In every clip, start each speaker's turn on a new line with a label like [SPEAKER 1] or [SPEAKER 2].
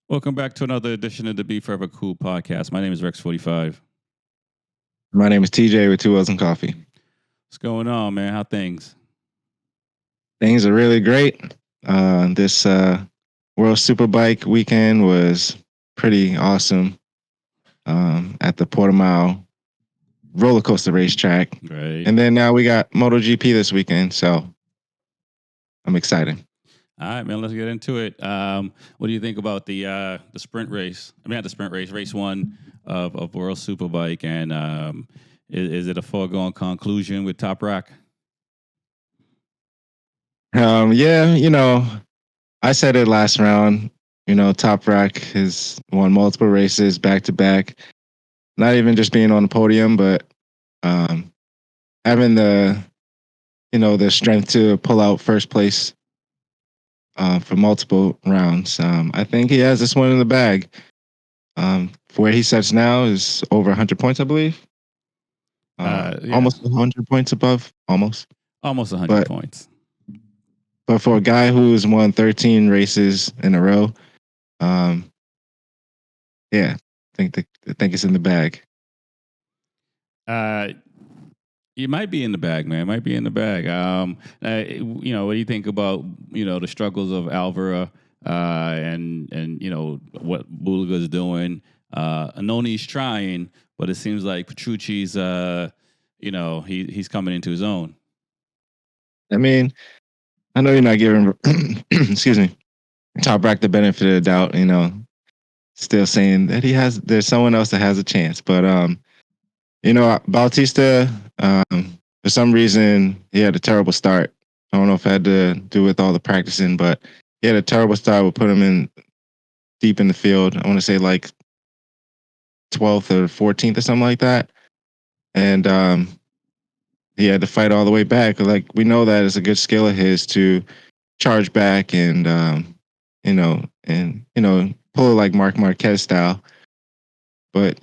[SPEAKER 1] Welcome back to another edition of the B4evaKool podcast. My name is Rex 45.
[SPEAKER 2] My name is TJ with Two Wheels and Coffee.
[SPEAKER 1] What's going on, man? How things?
[SPEAKER 2] Things are really great. This World Superbike weekend was pretty awesome at the Portimao roller coaster racetrack.
[SPEAKER 1] Right.
[SPEAKER 2] And then now we got MotoGP this weekend, so I'm excited.
[SPEAKER 1] All right, man. Let's get into it. What do you think about the sprint race? I mean, not the sprint race, race one of World Superbike, and is it a foregone conclusion with Top Rock?
[SPEAKER 2] Yeah, I said it last round. Top Rock has won multiple races back to back. Not even just being on the podium, but having the strength to pull out first place for multiple rounds. I think he has this one in the bag. For where he sits now is over 100 points, I believe.
[SPEAKER 1] Yeah.
[SPEAKER 2] Almost 100 points above, almost
[SPEAKER 1] 100 points.
[SPEAKER 2] But for a guy who's won 13 races in a row, yeah, I think it's in the bag.
[SPEAKER 1] It might be in the bag, man. It might be in the bag. What do you think about the struggles of Alvaro and what Bulaga's doing? Anoni's trying, but it seems like Petrucci's he's coming into his own.
[SPEAKER 2] I mean, I know you're not giving excuse me, Top Rock the benefit of the doubt. Still saying that there's someone else that has a chance, but Bautista, for some reason, he had a terrible start. I don't know if it had to do with all the practicing, but he had a terrible start. We'll put him in deep in the field. I want to say like 12th or 14th or something like that. And he had to fight all the way back. Like, we know that it's a good skill of his to charge back and, pull it like Marc Marquez style. But,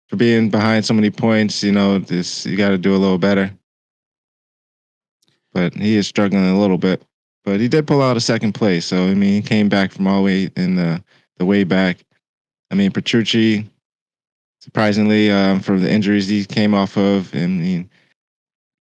[SPEAKER 2] for being behind so many points, you got to do a little better. But he is struggling a little bit. But he did pull out a second place. So, I mean, he came back from all the way in the way back. I mean, Petrucci, surprisingly, from the injuries he came off of, and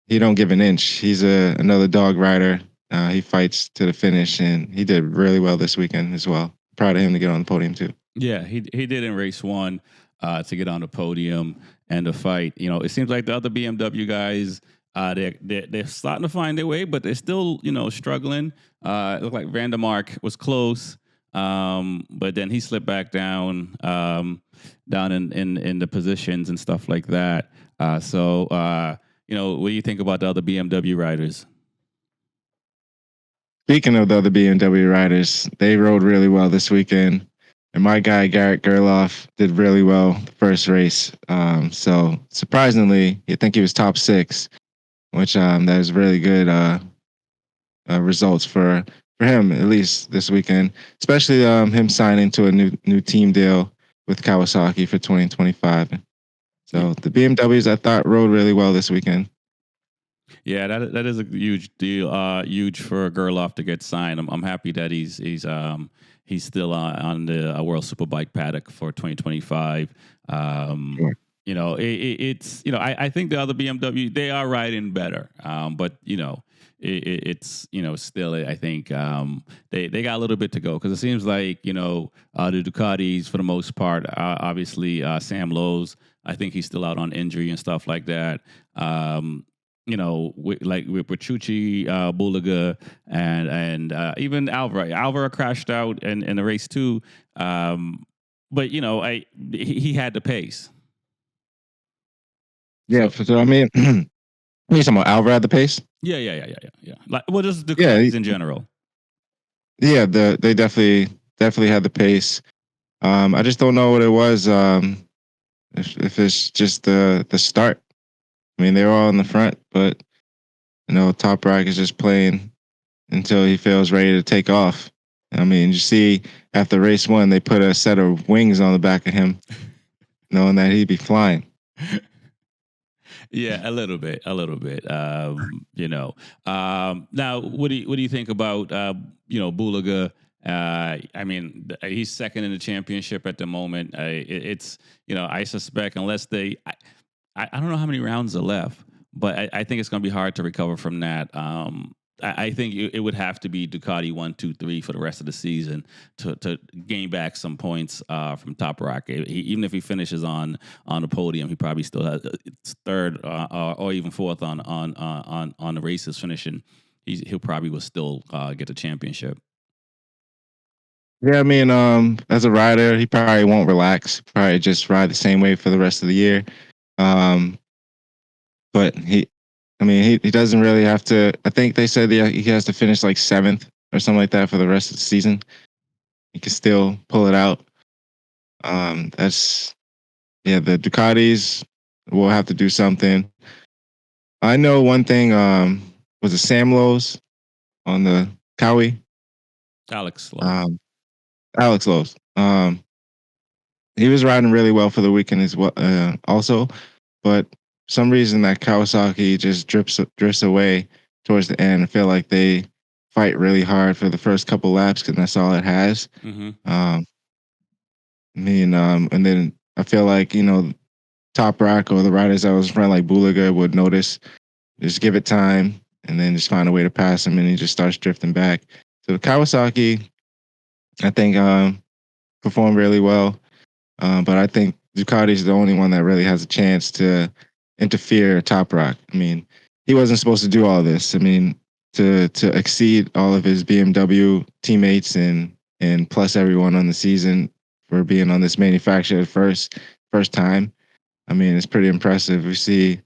[SPEAKER 2] he don't give an inch. He's another dog rider. He fights to the finish, and he did really well this weekend as well. Proud of him to get on the podium, too.
[SPEAKER 1] Yeah, he did in race one to get on the podium and to fight. It seems like the other BMW guys, they're starting to find their way, but they're still, struggling. It looked like Van der Mark was close, but then he slipped back down in the positions and stuff like that. What do you think about the other BMW riders?
[SPEAKER 2] Speaking of the other BMW riders, they rode really well this weekend. And my guy, Garrett Gerloff, did really well the first race. So surprisingly, I think he was top 6, which that is really good results for him, at least this weekend. Especially him signing to a new team deal with Kawasaki for 2025. So the BMWs, I thought, rode really well this weekend.
[SPEAKER 1] Yeah, that is a huge deal. Huge for Gerloff to get signed. I'm happy that he's still on the World Superbike paddock for 2025.
[SPEAKER 2] Sure.
[SPEAKER 1] I think the other BMW, they are riding better. But it's still, I think they got a little bit to go, because it seems like the Ducatis for the most part. Obviously, Sam Lowe's, I think he's still out on injury and stuff like that. With Petrucci, Bulaga, and even Alvaro. Alvaro crashed out in the race too, but he had the pace.
[SPEAKER 2] Yeah, so I mean, you talking about Alvaro at the pace?
[SPEAKER 1] Yeah. Just the Ducatis in general.
[SPEAKER 2] Yeah, they definitely had the pace. I just don't know what it was. If it's just the start. I mean, they were all in the front, but Top Rock is just playing until he feels ready to take off. I mean, you see, after race one, they put a set of wings on the back of him, knowing that he'd be flying.
[SPEAKER 1] Yeah, a little bit. Now, what do you think about Bulaga I mean, he's second in the championship at the moment. It's I suspect unless I don't know how many rounds are left, but I think it's going to be hard to recover from that. I think it would have to be Ducati 1, 2, 3 for the rest of the season to gain back some points from Top Rock. Even if he finishes on the podium, he probably still has third or even fourth on the races finishing. He'll probably will still get the championship.
[SPEAKER 2] Yeah, I mean, as a rider, he probably won't relax. Probably just ride the same way for the rest of the year. Um, but I mean, he doesn't really have to. I think they said he has to finish like seventh or something like that for the rest of the season. He can still pull it out. That's yeah. The Ducatis will have to do something. I know one thing. Was it Sam Lowe's on the Cowie?
[SPEAKER 1] Alex Lowe.
[SPEAKER 2] Alex Lowe's. He was riding really well for the weekend as well, also, but for some reason that Kawasaki just drifts away towards the end. I feel like they fight really hard for the first couple laps because that's all it has.
[SPEAKER 1] Mm-hmm.
[SPEAKER 2] And then I feel like Top Rock or the riders that was in front, like Buliga, would notice, just give it time, and then just find a way to pass him, and he just starts drifting back. So the Kawasaki, I think, performed really well. But I think Ducati's the only one that really has a chance to interfere Top Rock. I mean, he wasn't supposed to do all this. I mean, to exceed all of his BMW teammates and plus everyone on the season for being on this manufacturer first time. I mean, it's pretty impressive. We see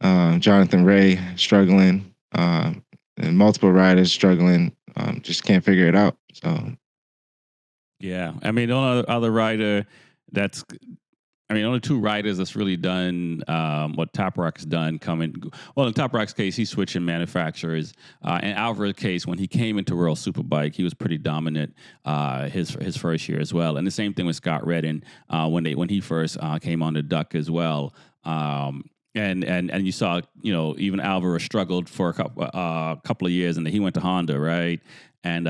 [SPEAKER 2] Jonathan Ray struggling, and multiple riders struggling, just can't figure it out. So
[SPEAKER 1] yeah, I mean, the only other rider that's only two riders that's really done what Top Rock's done coming. Well, in Top Rock's case, he's switching manufacturers. In Alvarez's case, when he came into World Superbike, he was pretty dominant his first year as well. And the same thing with Scott Redding when he first came on the Duck as well. And you saw even Alvarez struggled for a couple of years, and then he went to Honda, right? And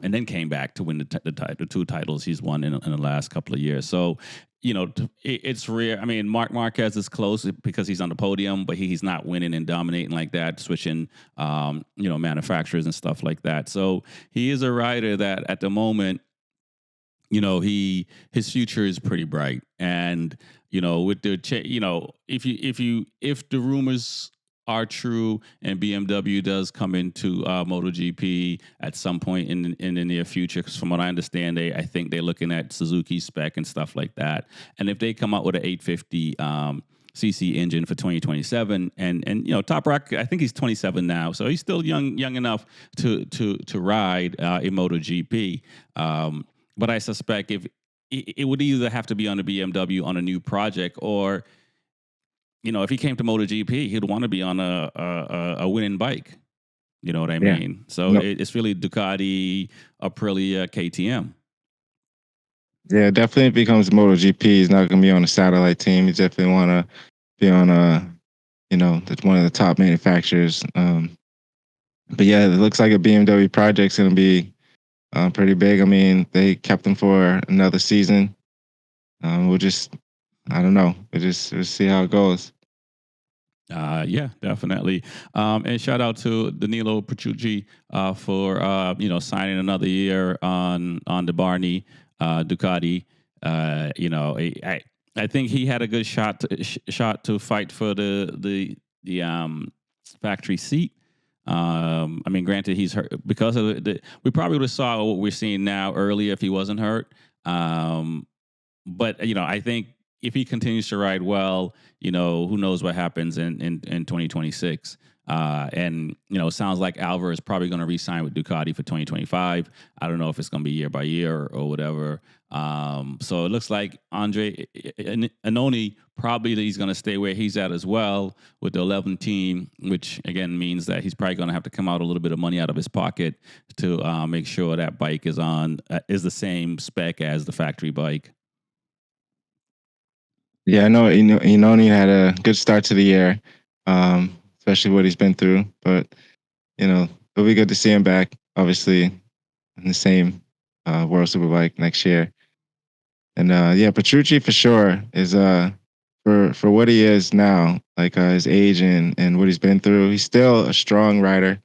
[SPEAKER 1] then came back to win the two titles he's won in the last couple of years. So it's rare. I mean, Mark Marquez is close because he's on the podium, but he's not winning and dominating like that, switching manufacturers and stuff like that. So he is a rider that at the moment, his future is pretty bright. And with the if the rumors are true and BMW does come into MotoGP at some point in the near future, because from what I understand, I think they're looking at Suzuki spec and stuff like that. And if they come out with an 850 cc engine for 2027, and Top Rock, I think he's 27 now, so he's still young enough to ride in MotoGP. But I suspect if it would either have to be on the BMW on a new project, or if he came to MotoGP, he'd want to be on a winning bike. You know what I mean? So it's really Ducati, Aprilia, KTM.
[SPEAKER 2] Yeah, definitely if he becomes MotoGP, he's not going to be on a satellite team. He definitely want to be on one of the top manufacturers. But yeah, it looks like a BMW project's going to be pretty big. I mean, they kept him for another season. I don't know. We'll see how it goes.
[SPEAKER 1] Yeah, definitely. And shout out to Danilo Petrucci for signing another year on the Barney Ducati. I think he had a good shot to fight for the factory seat. Granted, he's hurt because of we probably would have saw what we're seeing now earlier if he wasn't hurt. But I think if he continues to ride well, who knows what happens in 2026. And it sounds like Alvarez is probably going to re-sign with Ducati for 2025. I don't know if it's going to be year by year or whatever. So it looks like Andre Annoni probably he's going to stay where he's at as well with the 11 team, which again means that he's probably going to have to come out a little bit of money out of his pocket to make sure that bike is the same spec as the factory bike.
[SPEAKER 2] Yeah, I know. He had a good start to the year, especially what he's been through. But it'll be good to see him back. Obviously, in the same World Superbike next year. And yeah, Petrucci for sure is for what he is now, like his age and what he's been through. He's still a strong rider,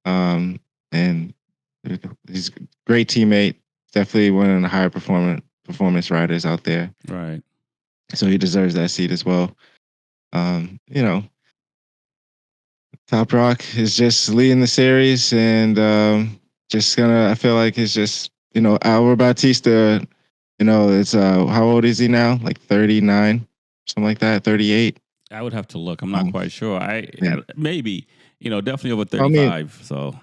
[SPEAKER 2] and he's a great teammate. Definitely one of the higher performance riders out there.
[SPEAKER 1] Right.
[SPEAKER 2] So he deserves that seat as well. You know, Top Rock is just leading the series and just gonna. I feel like it's just Albert Bautista. It's how old is he now? Like 39, something like that. 38.
[SPEAKER 1] I would have to look. I'm not quite sure.
[SPEAKER 2] Yeah.
[SPEAKER 1] Maybe, definitely over
[SPEAKER 2] I mean,
[SPEAKER 1] 35. So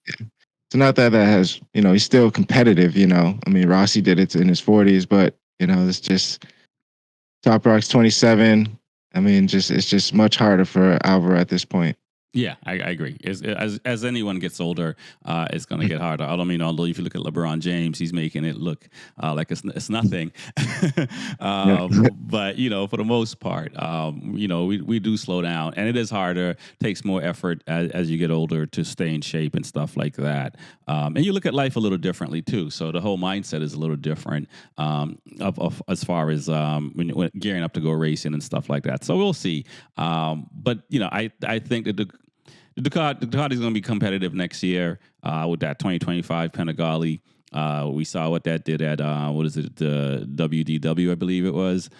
[SPEAKER 2] it's not that has he's still competitive. I mean Rossi did it in his 40s, but it's just Top Rock's 27. I mean, it's just much harder for Albert at this point.
[SPEAKER 1] yeah, I agree. As anyone gets older, it's going to get harder. I don't mean, although if you look at LeBron James, he's making it look like it's nothing. But for the most part, we do slow down, and it is harder. Takes more effort as you get older to stay in shape and stuff like that. And you look at life a little differently too. So the whole mindset is a little different of as far as when gearing up to go racing and stuff like that. So we'll see. But I think that the Ducati is going to be competitive next year with that 2025 Panigale. We saw what that did at what is it, the WDW, I believe it was.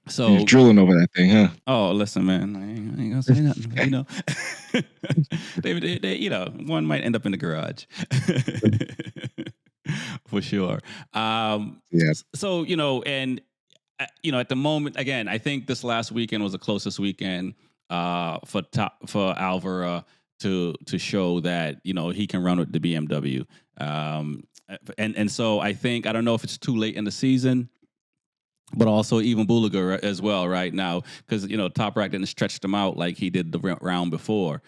[SPEAKER 1] So
[SPEAKER 2] you're drooling over that thing, huh?
[SPEAKER 1] Oh, listen, man, I ain't gonna say nothing. One might end up in the garage for sure.
[SPEAKER 2] Yeah.
[SPEAKER 1] So and at the moment, again, I think this last weekend was the closest weekend for Alvaro to show that he can run with the BMW. And so I think, I don't know if it's too late in the season, but also even Buliga as well right now, because Top Rack didn't stretch them out like he did the round before.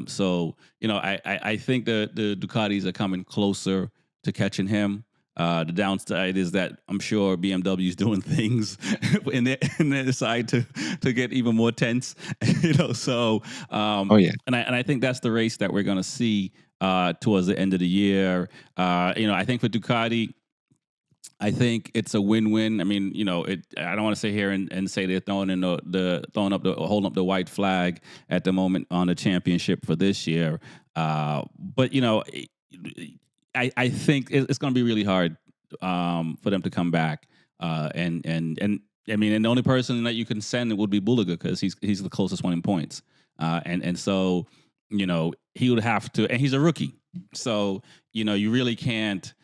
[SPEAKER 1] So I think the Ducatis are coming closer to catching him. The downside is that I'm sure BMW is doing things in their side to get even more tense. So
[SPEAKER 2] Oh yeah.
[SPEAKER 1] and I think that's the race that we're going to see towards the end of the year. I think for Ducati, I think it's a win-win. I mean, I don't want to sit here and say they're holding up the white flag at the moment on the championship for this year. But I think it's going to be really hard for them to come back. And I mean, and the only person that you can send would be Buliga, because he's the closest one in points. And so he would have to, and he's a rookie, so you really can't.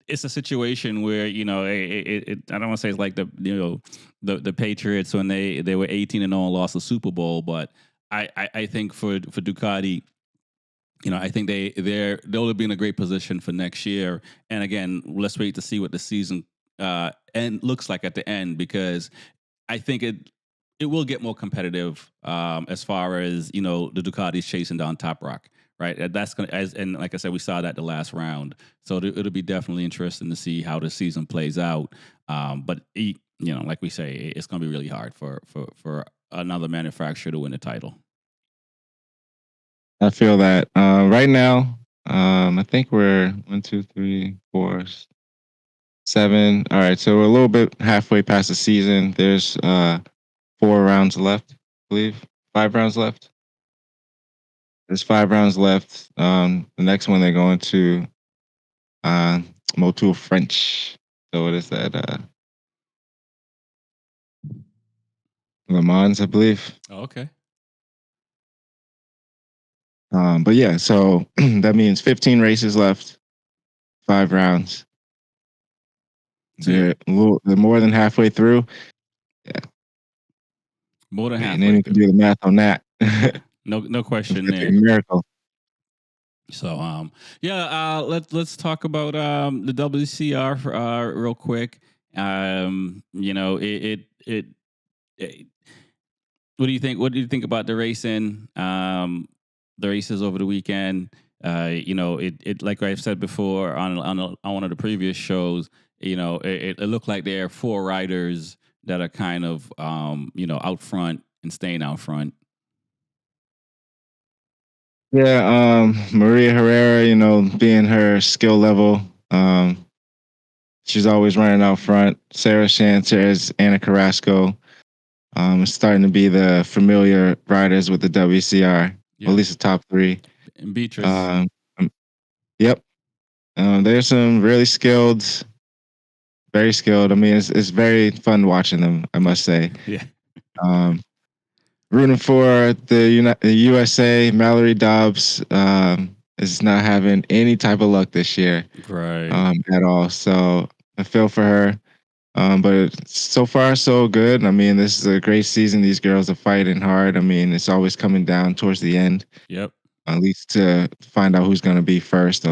[SPEAKER 1] It's a situation where I don't want to say it's like the Patriots when they were 18-0 and lost the Super Bowl, but I think for Ducati, I think they'll be in a great position for next year. And again, let's wait to see what the season end looks like at the end, because I think it will get more competitive as far as the Ducatis chasing down Top Rock. Right, that's gonna and like I said, we saw that the last round, so it'll be definitely interesting to see how the season plays out. But like we say, it's gonna be really hard for another manufacturer to win the title.
[SPEAKER 2] I feel that right now. I think we're 1, 2, 3, 4, 7. All right, so we're a little bit halfway past the season. There's 4 rounds left, I believe. 5 rounds left. There's 5 rounds left. The next one they're going to Motul French. So what is that? Le Mans, I believe.
[SPEAKER 1] Oh, okay.
[SPEAKER 2] But yeah, so that means 15 races left, 5 rounds.
[SPEAKER 1] So yeah,
[SPEAKER 2] They're more than halfway through. Yeah,
[SPEAKER 1] more than
[SPEAKER 2] and
[SPEAKER 1] halfway
[SPEAKER 2] then you can
[SPEAKER 1] through.
[SPEAKER 2] do the math on that.
[SPEAKER 1] Yeah, no question
[SPEAKER 2] It's a
[SPEAKER 1] there.
[SPEAKER 2] miracle.
[SPEAKER 1] So let's talk about the WCR real quick. It what do you think? What do you think about the racing? The races over the weekend. It like I've said before on one of the previous shows. It looked like there are 4 riders that are kind of out front and staying out front.
[SPEAKER 2] Yeah, Maria Herrera, being her skill level, she's always running out front. Sarah Sanchez, Anna Carrasco, it's starting to be the familiar riders with the WCR, or at
[SPEAKER 1] Yep.
[SPEAKER 2] least the top three.
[SPEAKER 1] And Beatrice.
[SPEAKER 2] Um, um, yep. There's some really skilled, very skilled. I mean, it's very fun watching them, I must say.
[SPEAKER 1] Yeah.
[SPEAKER 2] Um, Rooting for the USA. Mallory Dobbs is not having any type of luck this year
[SPEAKER 1] Right.
[SPEAKER 2] at all. So I feel for her. But so far, so good. I mean, this is a great season. These girls are fighting hard. I mean, it's always coming down towards the end,
[SPEAKER 1] Yep.
[SPEAKER 2] at least to find out who's going to be first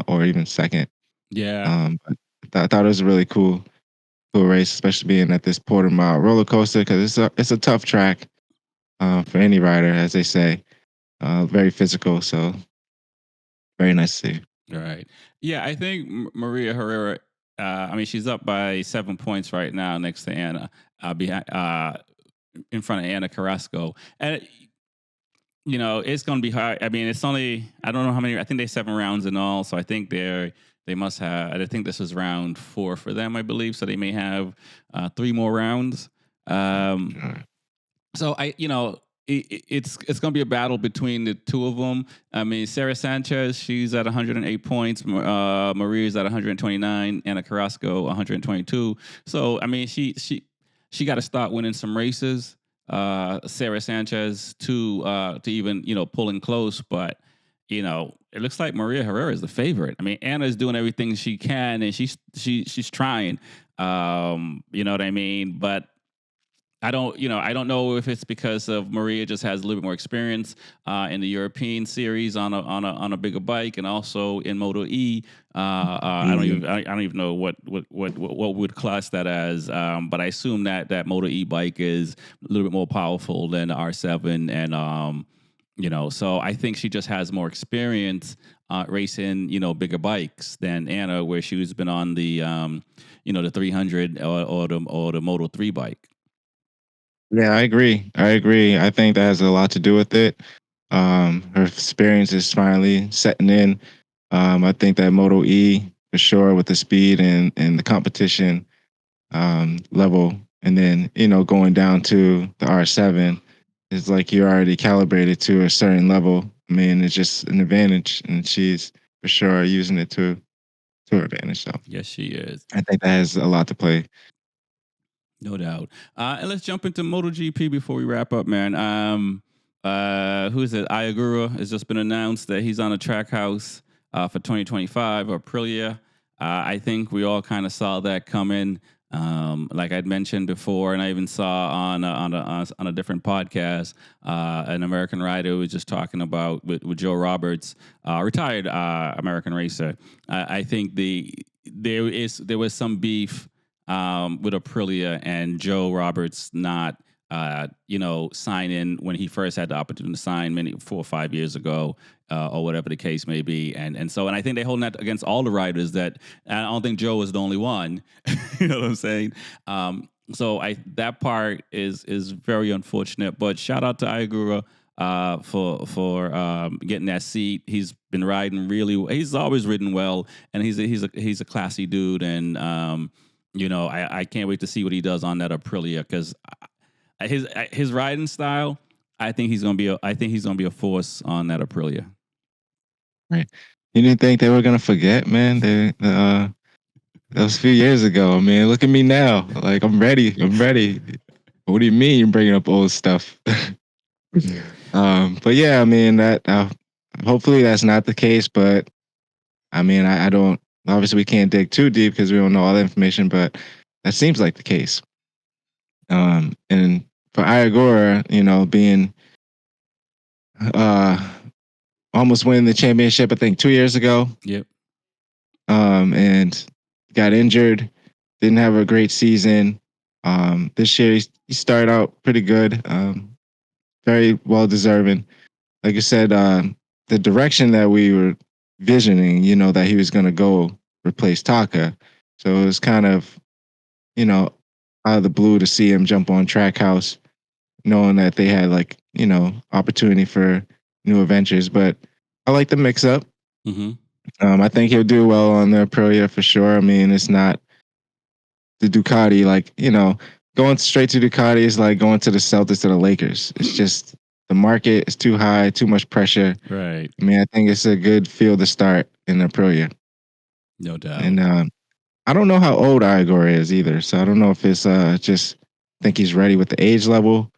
[SPEAKER 2] or even second.
[SPEAKER 1] Yeah.
[SPEAKER 2] But I thought it was a really cool race, especially being at this Portimao roller coaster because it's a tough track for any rider, as they say. Very physical, so very nice to see.
[SPEAKER 1] Right. Yeah, I think Maria Herrera. I mean, she's up by 7 points right now, next to Anna, behind, in front of Anna Carrasco, and it's going to be hard. I mean, it's only I don't know how many. I think they 7 rounds in all, so I think they must have. I think this is round 4 for them, I believe. So they may have 3 more rounds.
[SPEAKER 2] Alright.
[SPEAKER 1] So it's going to be a battle between the two of them. I mean, Sarah Sanchez, she's at 108 points. Maria's at 129. Anna Carrasco 122. So I mean, she got to start winning some races. Sarah Sanchez to even pulling close, but it looks like Maria Herrera is the favorite. I mean, Anna is doing everything she can, and she's trying. You know what I mean? But I don't know if it's because of Maria just has a little bit more experience in the European series on a bigger bike, and also in Moto E. I don't even know what would class that as, but I assume that Moto E bike is a little bit more powerful than the R7, and so I think she just has more experience racing bigger bikes than Anna, where she's been on the 300 or the Moto 3 bike.
[SPEAKER 2] Yeah, I agree. I agree. I think that has a lot to do with it. Her experience is finally setting in. I think that Moto E for sure with the speed and the competition level, and then going down to the R7 is like you're already calibrated to a certain level. I mean, it's just an advantage, and she's for sure using it to her advantage. So
[SPEAKER 1] Yes, she is.
[SPEAKER 2] I think that has a lot to play.
[SPEAKER 1] No doubt. And let's jump into MotoGP before we wrap up, man. Who is it? Ayagura has just been announced that he's on a track house for 2025, Aprilia. I think we all kind of saw that coming. Like I'd mentioned before, and I even saw on a different podcast, an American rider was just talking about with Joe Roberts, retired American racer. I think there was some beef with Aprilia and Joe Roberts not signing when he first had the opportunity to sign 4 or 5 years ago, or whatever the case may be, and I think they're holding that against all the riders. That I don't think Joe was the only one. You know what I'm saying? So that part is very unfortunate. But shout out to Ayagura for getting that seat. He's been riding really. He's always ridden well, and he's a classy dude, and I can't wait to see what he does on that Aprilia, because his riding style, I think he's gonna be a force on that Aprilia.
[SPEAKER 2] Right. You didn't think they were gonna forget, man? That was a few years ago. I mean, look at me now. Like I'm ready. I'm ready. What do you mean you're bringing up old stuff? But yeah, I mean that. Hopefully that's not the case. But I mean, I don't. Obviously, we can't dig too deep because we don't know all the information. But that seems like the case. And for Iagora, being uh almost winning the championship, I think 2 years ago.
[SPEAKER 1] Yep.
[SPEAKER 2] And got injured. Didn't have a great season. This year he started out pretty good. Very well deserving. Like you said, the direction that we were visioning, that he was going to go replace Taka. So it was kind of, out of the blue to see him jump on Trackhouse, knowing that they had opportunity for new adventures. But I like the mix up.
[SPEAKER 1] Mm-hmm.
[SPEAKER 2] I think he'll do well on the Aprilia for sure. I mean, it's not the Ducati, like, going straight to Ducati is like going to the Celtics or the Lakers. It's just the market is too high, too much pressure.
[SPEAKER 1] Right.
[SPEAKER 2] I mean, I think it's a good field to start in Aprilia.
[SPEAKER 1] No doubt.
[SPEAKER 2] And I don't know how old Igor is either. So I don't know if it's just think he's ready with the age level.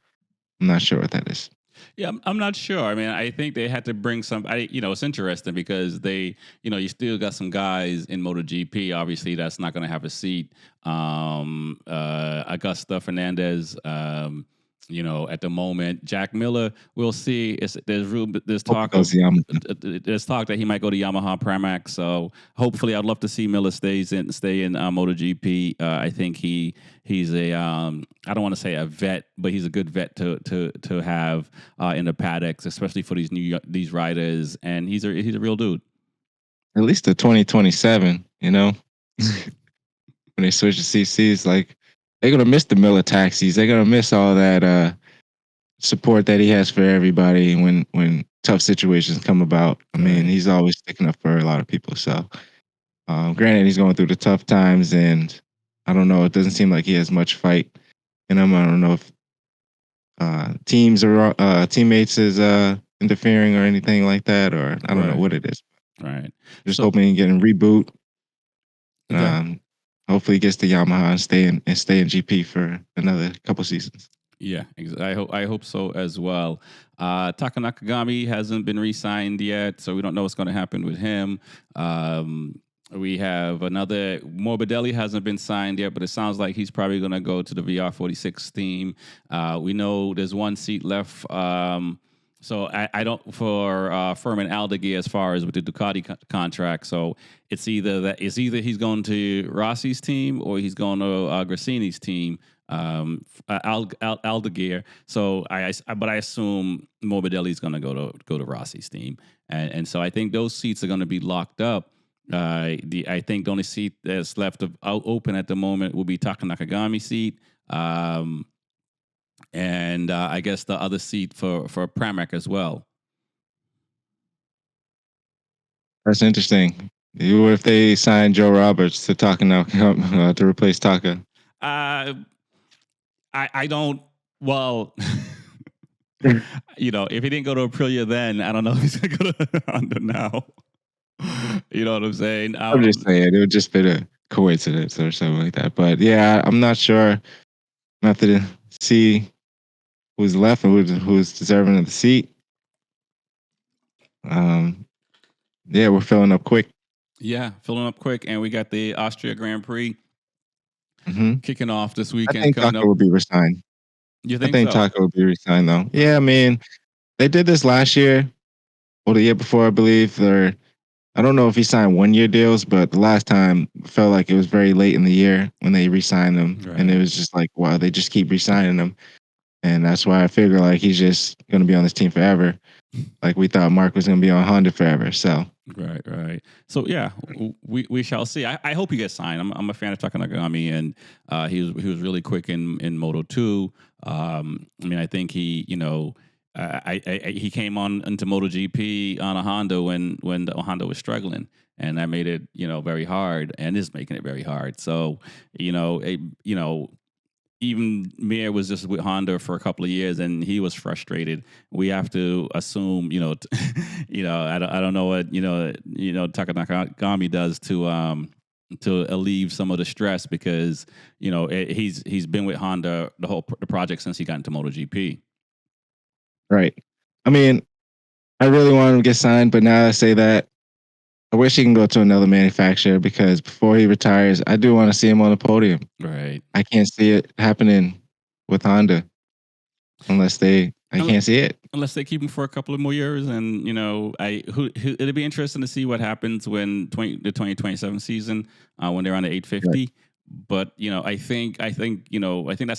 [SPEAKER 2] I'm not sure what that is.
[SPEAKER 1] Yeah, I'm not sure. I mean, I think they had to bring some. It's interesting because you still got some guys in MotoGP. Obviously, that's not going to have a seat. Augusta Fernandez. At the moment, Jack Miller. We'll see. There's
[SPEAKER 2] Hope he
[SPEAKER 1] talk
[SPEAKER 2] goes
[SPEAKER 1] of
[SPEAKER 2] to Yamaha.
[SPEAKER 1] there's talk that he might go to Yamaha Pramac. So hopefully, I'd love to see Miller stay in MotoGP. I think he's a I don't want to say a vet, but he's a good vet to have in the paddocks, especially for these riders. And he's a real dude.
[SPEAKER 2] At least to 2027, when they switch to CCs, like they're gonna miss the Miller taxis. They're gonna miss all that support that he has for everybody when tough situations come about. I mean,
[SPEAKER 1] Right.
[SPEAKER 2] he's always sticking up for a lot of people. So, granted, he's going through the tough times, and I don't know. It doesn't seem like he has much fight in him. I don't know if teams or teammates is interfering or anything like that, or I don't know
[SPEAKER 1] Right.
[SPEAKER 2] what it is.
[SPEAKER 1] Right.
[SPEAKER 2] Just
[SPEAKER 1] So
[SPEAKER 2] hoping he get a reboot.
[SPEAKER 1] okay.
[SPEAKER 2] Hopefully, he gets to Yamaha and stay in GP for another couple seasons.
[SPEAKER 1] Yeah, I hope so as well. Taka Nakagami hasn't been re-signed yet, so we don't know what's going to happen with him. We have another Morbidelli hasn't been signed yet, but it sounds like he's probably going to go to the VR46 team. We know there's one seat left. So I don't for Furman Aldeguer as far as with the Ducati contract. So it's either he's going to Rossi's team or he's going to Grassini's team. Aldeguer. So but I assume Morbidelli is going to go to Rossi's team, and so I think those seats are going to be locked up. I think the only seat that's left open at the moment will be Taka Nakagami seat. And I guess the other seat for Pramac as well.
[SPEAKER 2] That's interesting. What if they sign Joe Roberts to Taka now to replace Taka?
[SPEAKER 1] Uh, I don't. Well, if he didn't go to Aprilia then, I don't know if he's gonna go to Honda now. You know what I'm saying?
[SPEAKER 2] I'm just saying it would just be a coincidence or something like that. But yeah, I'm not sure. I have to see who's left and who's deserving of the seat. Yeah, we're filling up quick.
[SPEAKER 1] Yeah, filling up quick, and we got the Austria Grand Prix
[SPEAKER 2] Mm-hmm.
[SPEAKER 1] kicking off this
[SPEAKER 2] I
[SPEAKER 1] weekend
[SPEAKER 2] think
[SPEAKER 1] coming
[SPEAKER 2] Taka
[SPEAKER 1] up.
[SPEAKER 2] will be resigned.
[SPEAKER 1] You
[SPEAKER 2] I
[SPEAKER 1] think
[SPEAKER 2] think
[SPEAKER 1] so?
[SPEAKER 2] Taka will be resigned though. Yeah, I mean, they did this last year or the year before, I believe. I don't know if he signed 1 year deals, but the last time felt like it was very late in the year when they re-signed him, and it
[SPEAKER 1] Right.
[SPEAKER 2] was just like, wow, they just keep re-signing him, and that's why I figure like he's just gonna be on this team forever. Like we thought Mark was gonna be on Honda forever. So
[SPEAKER 1] Right. So yeah, we shall see. I hope he gets signed. I'm a fan of Taka Nakagami, and he was really quick in Moto2. I mean, I think he came on into MotoGP on a Honda when the Honda was struggling, and that made it very hard, and is making it very hard. So even Mir was just with Honda for a couple of years, and he was frustrated. We have to assume, I don't know what Taka Nakagami does to alleviate some of the stress because he's been with Honda the project since he got into MotoGP.
[SPEAKER 2] right. I mean, I really want him to get signed, but now I say that I wish he can go to another manufacturer because before he retires, I do want to see him on the podium.
[SPEAKER 1] Right.
[SPEAKER 2] I can't see it happening with Honda unless I can't see it.
[SPEAKER 1] Unless they keep him for a couple of more years, and it'll be interesting to see what happens when the 2027 season when they're on the
[SPEAKER 2] Right.
[SPEAKER 1] 850. But I think that's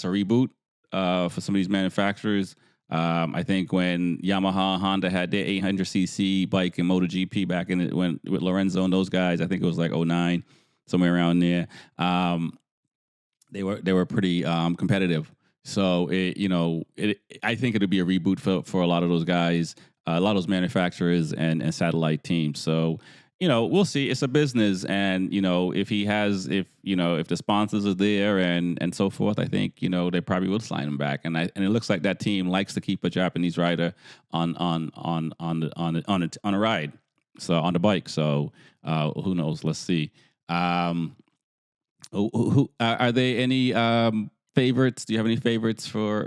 [SPEAKER 1] a reboot for some of these manufacturers. I think when Yamaha, Honda had their 800cc bike in MotoGP back in it when with Lorenzo and those guys, I think it was like 09, somewhere around there. They were pretty competitive. So I think it'd be a reboot for a lot of those guys. a lot of those manufacturers and satellite teams. So, we'll see. It's a business, and if he has, if the sponsors are there and so forth, I think they probably will sign him back. And it looks like that team likes to keep a Japanese rider on a ride, so on the bike. So who knows? Let's see. Who are there any favorites? Do you have any favorites for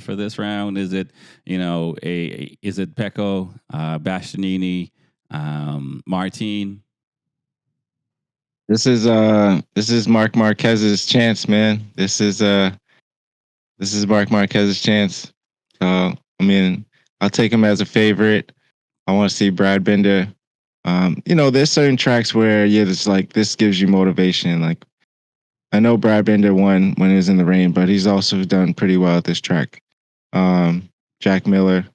[SPEAKER 1] this round? Is it is it Pecco, Bastianini, Martin?
[SPEAKER 2] This is Mark Marquez's chance, man. This is Mark Marquez's chance. I mean, I'll take him as a favorite. I want to see Brad Binder. There's certain tracks where it's like this gives you motivation. Like I know Brad Binder won when he was in the rain, but he's also done pretty well at this track. Jack Miller.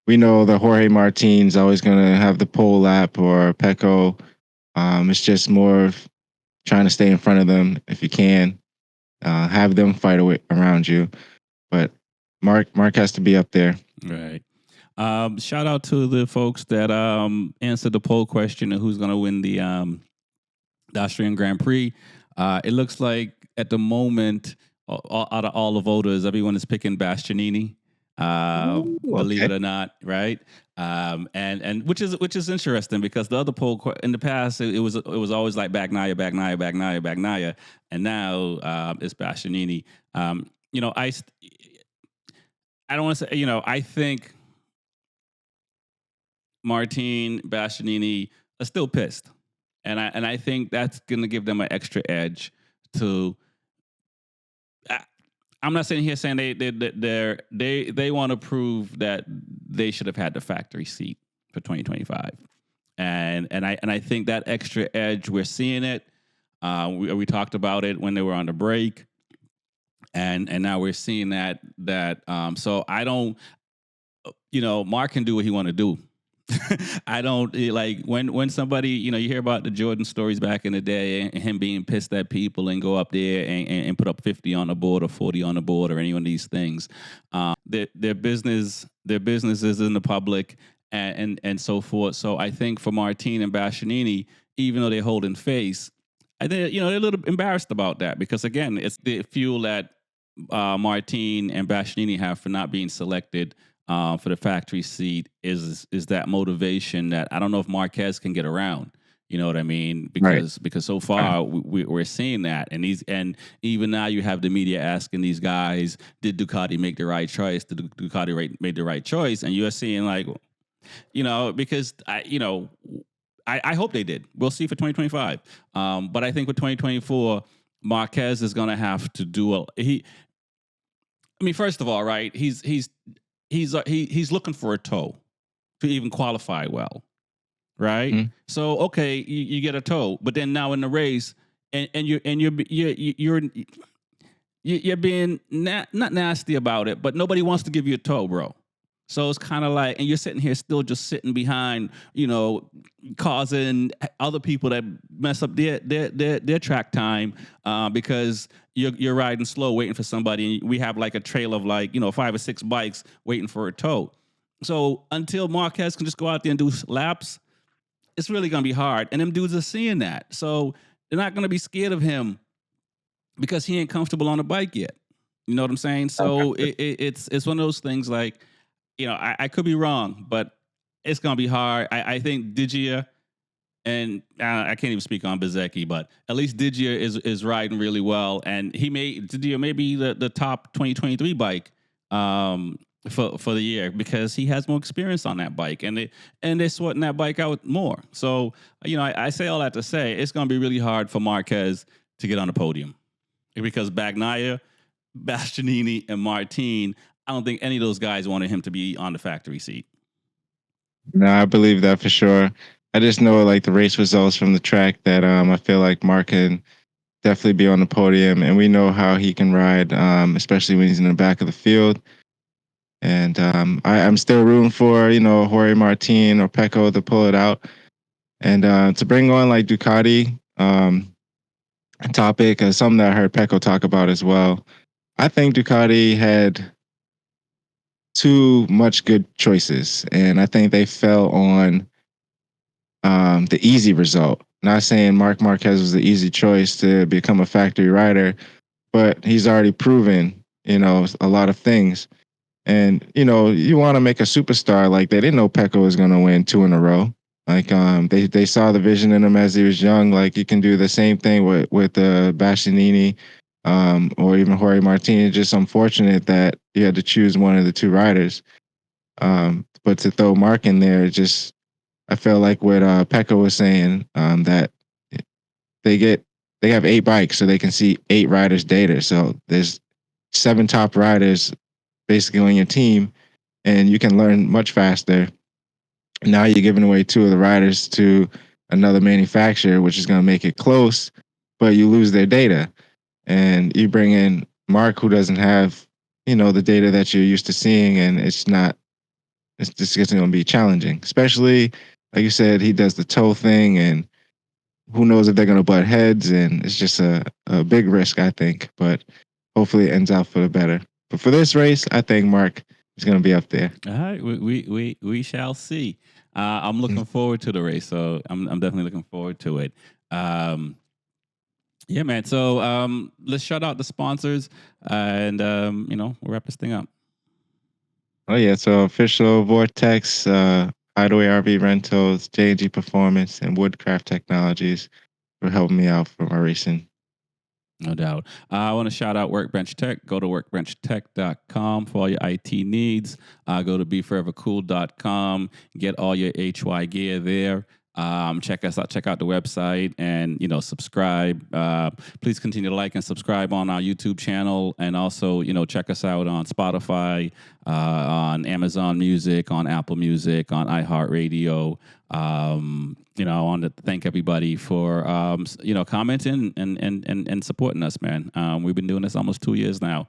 [SPEAKER 2] We know that Jorge Martin's always going to have the pole lap or Pecco. It's just more of trying to stay in front of them if you can. Have them fight around you. But Mark has to be up there.
[SPEAKER 1] Right. Shout out to the folks that answered the poll question of who's going to win the Austrian Grand Prix. It looks like at the moment, out of all the voters, everyone is picking Bastianini. Believe it or not, right? And which is interesting because the other poll in the past it was always like Bagnaia, and now it's Bastianini. I don't want to say I think Martin, Bastianini are still pissed, and I think that's going to give them an extra edge to. I'm not sitting here saying they want to prove that they should have had the factory seat for 2025, and I think that extra edge we're seeing it. We talked about it when they were on the break, and now we're seeing that. So I don't, Mark can do what he want to do. I don't like when somebody, you hear about the Jordan stories back in the day and him being pissed at people and go up there and put up 50 on the board or 40 on the board or any of these things. Their business is in the public and so forth. So I think for Martin and Bastianini, even though they're holding face, I think they're a little embarrassed about that because again, it's the fuel that Martin and Bastianini have for not being selected for the factory seat is that motivation that I don't know if Marquez can get around. You know what I mean? Because so far we're seeing that, and even now you have the media asking these guys, did Ducati make the right choice? Did Ducati make the right choice? And you're seeing like, because I hope they did. We'll see for 2025. But I think with 2024, Marquez is going to have to do first of all, right? He's looking for a toe to even qualify well, right? Mm-hmm. So okay, you get a toe, but then now in the race, and you're being not nasty about it, but nobody wants to give you a toe, bro. So it's kind of like, and you're sitting here still just sitting behind, causing other people that mess up their track time because you're riding slow, waiting for somebody. And we have like a trail of 5 or 6 bikes waiting for a tow. So until Marquez can just go out there and do laps, it's really going to be hard. And them dudes are seeing that. So they're not going to be scared of him because he ain't comfortable on the bike yet. You know what I'm saying? So it's one of those things like, I could be wrong, but it's going to be hard. I think Digia, and I can't even speak on Bezecchi, but at least Digia is riding really well. And Digia may be the top 2023 bike for the year because he has more experience on that bike. And they're sorting that bike out more. So, I say all that to say it's going to be really hard for Marquez to get on the podium because Bagnaia, Bastianini, and Martin, I don't think any of those guys wanted him to be on the factory seat.
[SPEAKER 2] No, I believe that for sure. I just know like the race results from the track that I feel like Mark can definitely be on the podium, and we know how he can ride, especially when he's in the back of the field. And I'm still rooting for Jorge Martin or Pecco to pull it out, and to bring on like Ducati topic is something that I heard Pecco talk about as well. I think Ducati had too much good choices, and I think they fell on the easy result. Not saying Mark Marquez was the easy choice to become a factory rider, but he's already proven, a lot of things. And you want to make a superstar. Like, they didn't know Pecco was going to win two in a row. Like, they saw the vision in him as he was young. Like, you can do the same thing with Bastianini, or even Jorge Martinez. Just unfortunate that you had to choose one of the two riders. But to throw Mark in there, just I feel like what Pecco was saying, that they get they have 8 bikes, so they can see 8 riders' data. So there's 7 top riders basically on your team, and you can learn much faster. Now you're giving away 2 of the riders to another manufacturer, which is going to make it close, but you lose their data. And you bring in Mark, who doesn't have, the data that you're used to seeing, and it's just going to be challenging. Especially, like you said, he does the toe thing, and who knows if they're going to butt heads, and it's just a big risk, I think. But hopefully it ends out for the better. But for this race, I think Mark is going to be up there.
[SPEAKER 1] All right, we shall see. I'm looking forward to the race, so I'm definitely looking forward to it. Yeah, man. So let's shout out the sponsors, and we'll wrap this thing up.
[SPEAKER 2] Oh yeah, so official Vortex, Hideaway RV Rentals, J&G Performance, and Woodcraft Technologies for helping me out for my racing.
[SPEAKER 1] No doubt. I want to shout out Workbench Tech. Go to workbenchtech.com for all your IT needs. Go to B4evaKool.com. Get all your HY gear there. Check us out. Check out the website and subscribe. Please continue to like and subscribe on our YouTube channel, and also check us out on Spotify, on Amazon Music, on Apple Music, on iHeartRadio. I want to thank everybody for commenting and supporting us, man. We've been doing this almost 2 years now.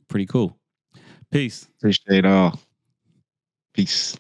[SPEAKER 1] Pretty cool. Peace.
[SPEAKER 2] Appreciate it all. Peace.